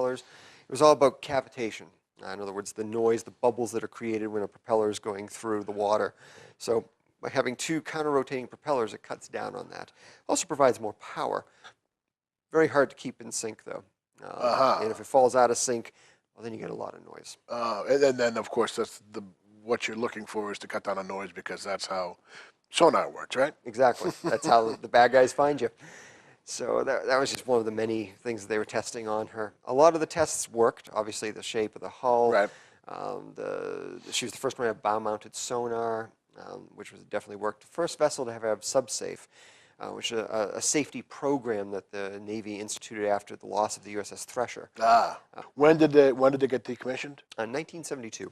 propellers. It was all about cavitation. In other words, the noise, the bubbles that are created when a propeller is going through the water. So by having two counter-rotating propellers, it cuts down on that. Also provides more power. Very hard to keep in sync, though. And if it falls out of sync, well, then you get a lot of noise. And then, of course, that's what you're looking for is to cut down on noise because that's how sonar works, right? Exactly. That's how the bad guys find you. So that was just one of the many things that they were testing on her. A lot of the tests worked. Obviously, the shape of the hull. Right. She was the first one to have bow-mounted sonar, which definitely worked. The first vessel to have SubSafe, which is a safety program that the Navy instituted after the loss of the USS Thresher. When did they get decommissioned? 1972.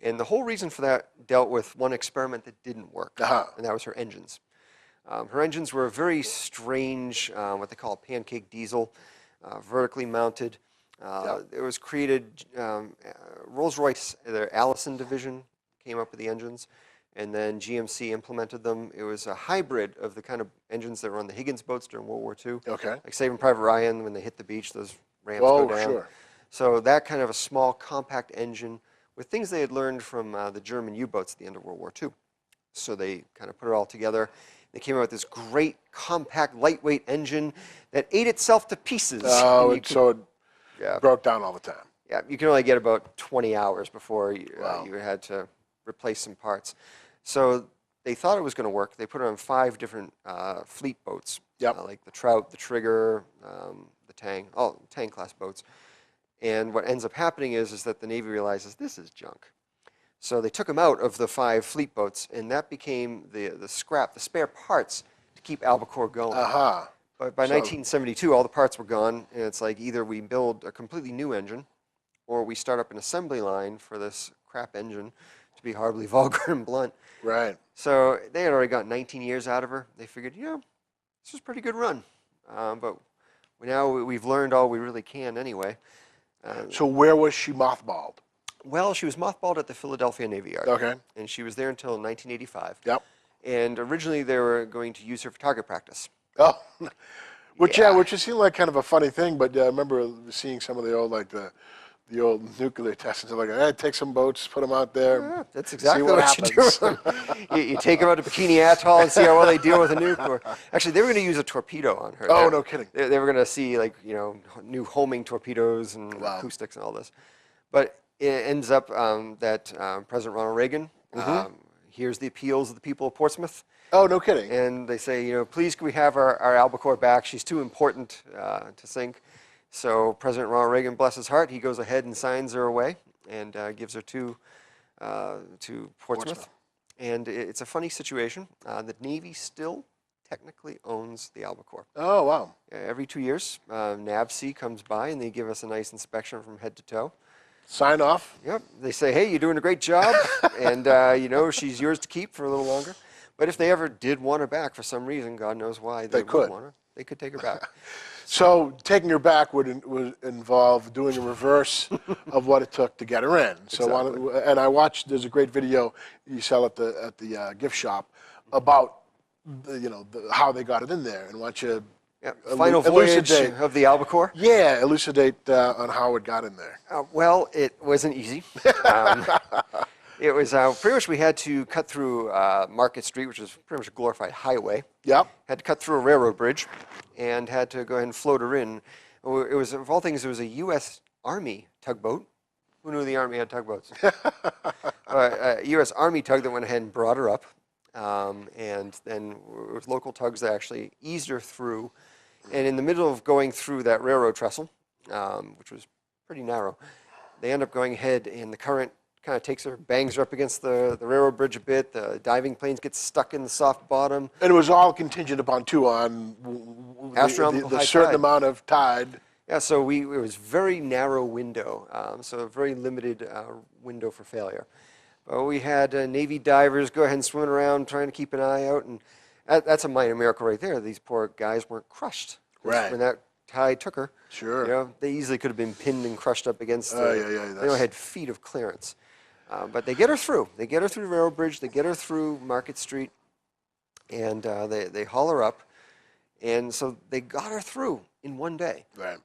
And the whole reason for that dealt with one experiment that didn't work, and that was her engines. Her engines were a very strange, what they call a pancake diesel, vertically mounted. It was created, Rolls-Royce, their Allison division came up with the engines, and then GMC implemented them. It was a hybrid of the kind of engines that were on the Higgins boats during World War II. Okay. Like Saving Private Ryan, when they hit the beach, those ramps go down. Sure. So that kind of a small, compact engine with things they had learned from the German U-boats at the end of World War II. So they kind of put it all together. They came out with this great, compact, lightweight engine that ate itself to pieces. So it broke down all the time. Yeah, you can only get about 20 hours before you had to replace some parts. So they thought it was going to work. They put it on 5 different fleet boats, like the Trout, the Trigger, the Tang, all Tang-class boats. And what ends up happening is that the Navy realizes this is junk. So they took them out of the 5 fleet boats, and that became the scrap, the spare parts to keep Albacore going. But by 1972, all the parts were gone, and it's like either we build a completely new engine, or we start up an assembly line for this crap engine, to be horribly vulgar and blunt. Right. So they had already got 19 years out of her. They figured, this was a pretty good run. But now we've learned all we really can anyway. So where was she mothballed? Well, she was mothballed at the Philadelphia Navy Yard. Okay. And she was there until 1985. Yep. And originally they were going to use her for target practice. Oh, which seemed like kind of a funny thing, but I remember seeing some of the old, like the old nuclear tests and stuff like that. Hey, take some boats, put them out there. Yeah, that's exactly what you do. you take them out to Bikini Atoll and see how well they deal with a nuke. Or actually, they were going to use a torpedo on her. Oh, no kidding. They were going to see new homing torpedoes and acoustics and all this. But it ends up that President Ronald Reagan hears the appeals of the people of Portsmouth. Oh, no kidding. And they say, please can we have our Albacore back? She's too important to sink. So President Ronald Reagan, bless his heart, he goes ahead and signs her away and gives her to Portsmouth. And it's a funny situation. The Navy still technically owns the Albacore. Oh, wow. Every 2 years, NAVSEA comes by and they give us a nice inspection from head to toe. Sign off? Yep. They say, hey, you're doing a great job, and she's yours to keep for a little longer. But if they ever did want her back for some reason, God knows why they would want her, they could take her back. So taking her back would involve doing a reverse of what it took to get her in. So and I watched. There's a great video you sell at the gift shop about how they got it in there, and why don't you final voyage of the Albacore? Yeah, elucidate on how it got in there. Well, it wasn't easy. It was pretty much we had to cut through Market Street, which is pretty much a glorified highway. Yep. Had to cut through a railroad bridge, and had to go ahead and float her in. It was, of all things, it was a U.S. Army tugboat. Who knew the Army had tugboats? A U.S. Army tug that went ahead and brought her up, and then it was local tugs that actually eased her through. And in the middle of going through that railroad trestle, which was pretty narrow, they end up going ahead, and the current kind of takes her, bangs her up against the railroad bridge a bit. The diving planes get stuck in the soft bottom. And it was all contingent upon, too, on the certain amount of tide. Yeah, so it was very narrow window, so a very limited window for failure. But we had Navy divers go ahead and swim around trying to keep an eye out, and that's a minor miracle right there. These poor guys weren't crushed. Right. When that tide took her, sure. They easily could have been pinned and crushed up against they only had feet of clearance. But they get her through. They get her through the railroad bridge. They get her through Market Street, and they haul her up. And so they got her through in one day. Right.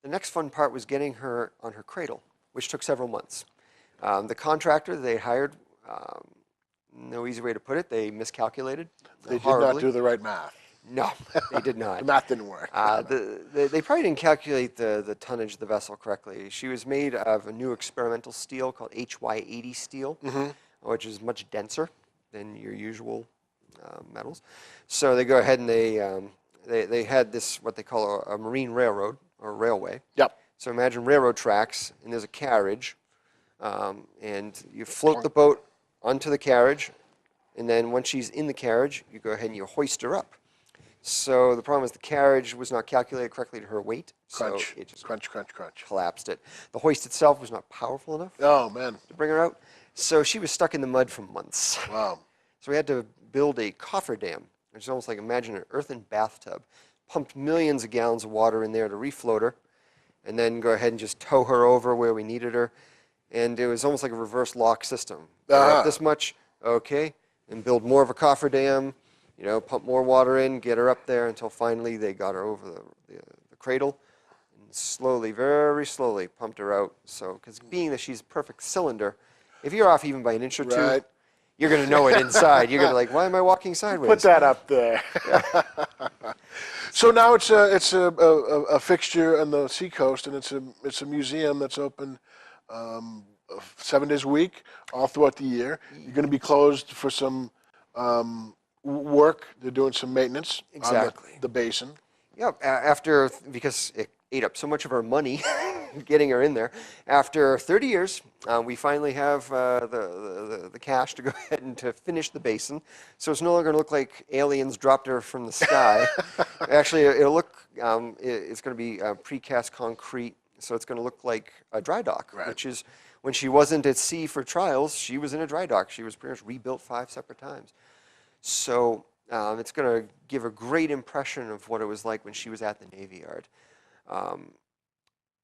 the next fun part was getting her on her cradle, which took several months. The contractor they hired, no easy way to put it, they miscalculated They did horribly. not do the right math. No, they did not. The math didn't work. They probably didn't calculate the tonnage of the vessel correctly. She was made of a new experimental steel called HY80 steel, which is much denser than your usual metals. So they go ahead and they had this, what they call a marine railroad or railway. Yep. So imagine railroad tracks, and there's a carriage, and you float the boat onto the carriage, and then once she's in the carriage, you go ahead and you hoist her up. So the problem is the carriage was not calculated correctly to her weight, Crunch, so it just crunch, crunch, crunch. collapsed it. The hoist itself was not powerful enough Oh, man. to bring her out, so she was stuck in the mud for months. Wow. So we had to build a cofferdam, which is almost like, imagine an earthen bathtub, pumped millions of gallons of water in there to refloat her, and then go ahead and just tow her over where we needed her. And it was almost like a reverse lock system. Up this much, okay, and build more of a cofferdam, you know, pump more water in, get her up there until finally they got her over the cradle, and slowly, very slowly, pumped her out. So, because being that she's a perfect cylinder, if you're off even by an inch or two, you're going to know it inside. You're going to be like, why am I walking sideways? Put that up there. So now it's a fixture on the seacoast, and it's a museum that's open 7 days a week, all throughout the year. You're going to be closed for some work. They're doing some maintenance on the basin. Yeah, because it ate up so much of our money getting her in there. After 30 years, we finally have the cash to go ahead and to finish the basin. So it's no longer going to look like aliens dropped her from the sky. Actually, it'll look, it's going to be precast concrete, so it's going to look like a dry dock, which is, when she wasn't at sea for trials, she was in a dry dock. She was pretty much rebuilt 5 separate times. So it's going to give a great impression of what it was like when she was at the Navy Yard.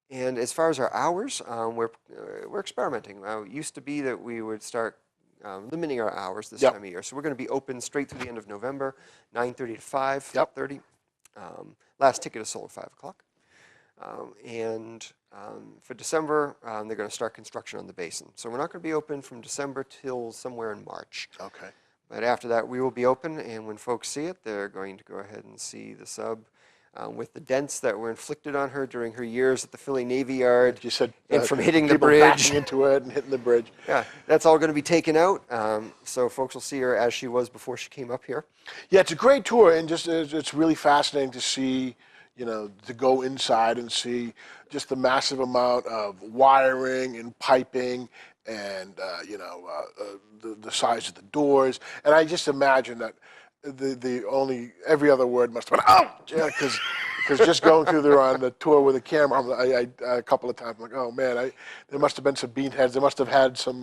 And as far as our hours, we're experimenting. It used to be that we would start limiting our hours this time of year. So we're going to be open straight through the end of November, 9:30 to 5:30. Last ticket is sold at 5 o'clock. And for December, they're going to start construction on the basin. So we're not going to be open from December till somewhere in March. Okay. But after that, we will be open, and when folks see it, they're going to go ahead and see the sub with the dents that were inflicted on her during her years at the Philly Navy Yard. You said and from hitting the people bridge. backing into it and hitting the bridge. Yeah, that's all going to be taken out, so folks will see her as she was before she came up here. Yeah, it's a great tour, and just it's really fascinating to see, you know, to go inside and see just the massive amount of wiring and piping and, you know, the size of the doors. And I just imagine that every other word must have been, oh, because just going through there on the tour with a camera, a couple of times, I'm like, oh man, there must have been some beanheads. They must have had some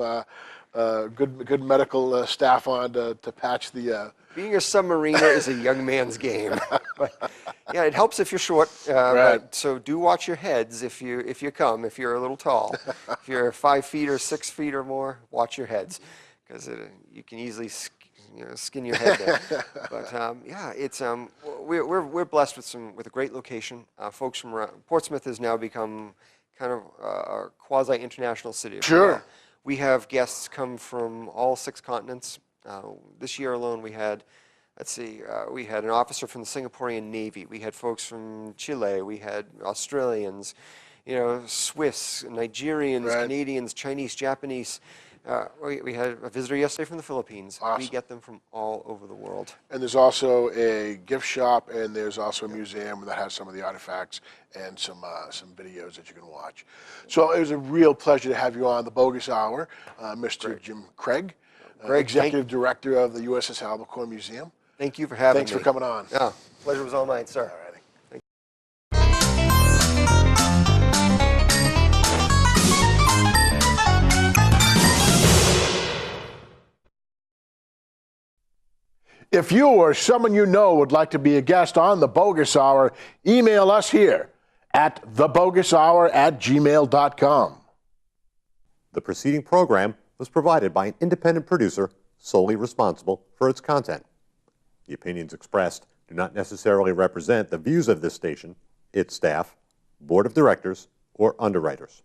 good medical staff on to patch the. Being a submariner is a young man's game. But, yeah, it helps if you're short. But, so do watch your heads if you come. If you're a little tall, if you're 5 feet or 6 feet or more, watch your heads, because you can easily skin your head there. But yeah, it's we're blessed with a great location. Folks from Portsmouth has now become kind of a quasi-international city. Sure. We have guests come from all 6 continents. This year alone, we had, we had an officer from the Singaporean Navy. We had folks from Chile. We had Australians, you know, Swiss, Nigerians, Canadians, Chinese, Japanese. We had a visitor yesterday from the Philippines. Awesome. We get them from all over the world. And there's also a gift shop, and there's also a museum that has some of the artifacts and some videos that you can watch. So it was a real pleasure to have you on the Bogus Hour, Mr. Jim Craig, Executive Director of the USS Albacore Museum. Thank you for having me. Thanks for coming on. Yeah, pleasure was all mine, sir. All righty. If you or someone you know would like to be a guest on the Bogus Hour, email us here at thebogus.hour@gmail.com. The preceding program was provided by an independent producer solely responsible for its content. The opinions expressed do not necessarily represent the views of this station, its staff, board of directors, or underwriters.